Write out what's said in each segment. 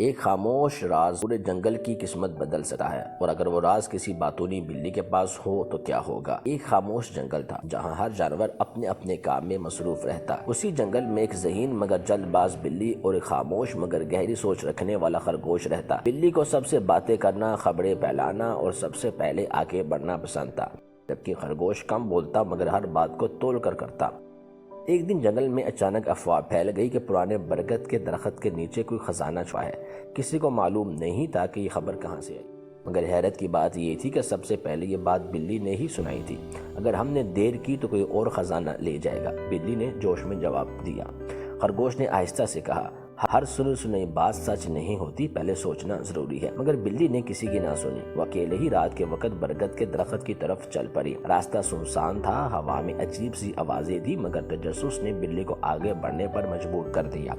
ایک خاموش راز پورے جنگل کی قسمت بدل سکتا ہے، اور اگر وہ راز کسی باتونی بلی کے پاس ہو تو کیا ہوگا۔ ایک خاموش جنگل تھا جہاں ہر جانور اپنے اپنے کام میں مصروف رہتا۔ اسی جنگل میں ایک ذہین مگر جلد باز بلی اور ایک خاموش مگر گہری سوچ رکھنے والا خرگوش رہتا۔ بلی کو سب سے باتیں کرنا، خبریں پھیلانا اور سب سے پہلے آگے بڑھنا پسند تھا، جبکہ خرگوش کم بولتا مگر ہر بات کو تول کر کرتا۔ ایک دن جنگل میں اچانک افواہ پھیل گئی کہ پرانے برگد کے درخت کے نیچے کوئی خزانہ چھپا ہے۔ کسی کو معلوم نہیں تھا کہ یہ خبر کہاں سے آئی، مگر حیرت کی بات یہ تھی کہ سب سے پہلے یہ بات بلی نے ہی سنائی تھی۔ اگر ہم نے دیر کی تو کوئی اور خزانہ لے جائے گا، بلی نے جوش میں جواب دیا۔ خرگوش نے آہستہ سے کہا، ہر سنی بات سچ نہیں ہوتی، پہلے سوچنا ضروری ہے۔ مگر بلی نے کسی کی نہ سنی، وہ اکیلے ہی رات کے وقت برگد کے درخت کی طرف چل پڑی۔ راستہ سنسان تھا، ہوا میں عجیب سی آوازیں تھی، مگر تجسس نے بلی کو آگے بڑھنے پر مجبور کر دیا۔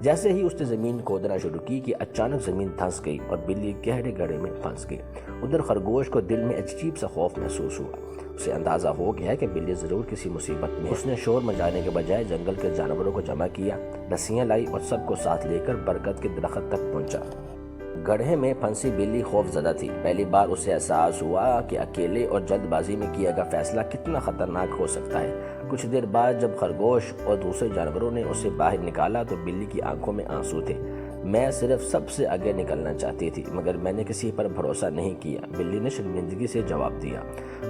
جیسے ہی اس نے زمین کھودنا شروع کی کہ اچانک زمین دھنس گئی اور بلی گہرے گڑھے میں پھنس گئی۔ ادھر خرگوش کو دل میں عجیب سا خوف محسوس ہوا۔ اسے اندازہ ہو گیا کہ بلی ضرور کسی مصیبت میں۔ اس نے شور مچانے کے بجائے جنگل کے جانوروں کو جمع کیا، رسیاں لائی اور سب کو ساتھ لے کر برگد کے درخت تک پہنچا۔ گڑھے میں پھنسی بلی خوف زدہ تھی۔ پہلی بار اسے احساس ہوا کہ اکیلے اور جلد بازی میں کیا گیا فیصلہ کتنا خطرناک ہو سکتا ہے۔ کچھ دیر بعد جب خرگوش اور دوسرے جانوروں نے اسے باہر نکالا تو بلی کی آنکھوں میں آنسو تھے۔ میں صرف سب سے آگے نکلنا چاہتی تھی، مگر میں نے کسی پر بھروسہ نہیں کیا، بلی نے شرمندگی سے جواب دیا۔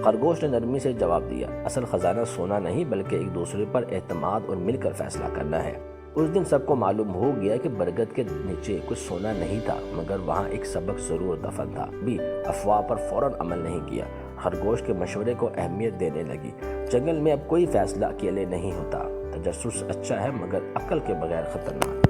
خرگوش نے نرمی سے جواب دیا، اصل خزانہ سونا نہیں بلکہ ایک دوسرے پر اعتماد اور مل کر فیصلہ کرنا ہے۔ اس دن سب کو معلوم ہو گیا کہ برگد کے نیچے کچھ سونا نہیں تھا، مگر وہاں ایک سبق ضرور دفن تھا۔ بھی افواہ پر فوراً عمل نہیں کیا، خرگوش کے مشورے کو اہمیت دینے لگی۔ جنگل میں اب کوئی فیصلہ اکیلے نہیں ہوتا، تجسس اچھا ہے مگر عقل کے بغیر خطرناک۔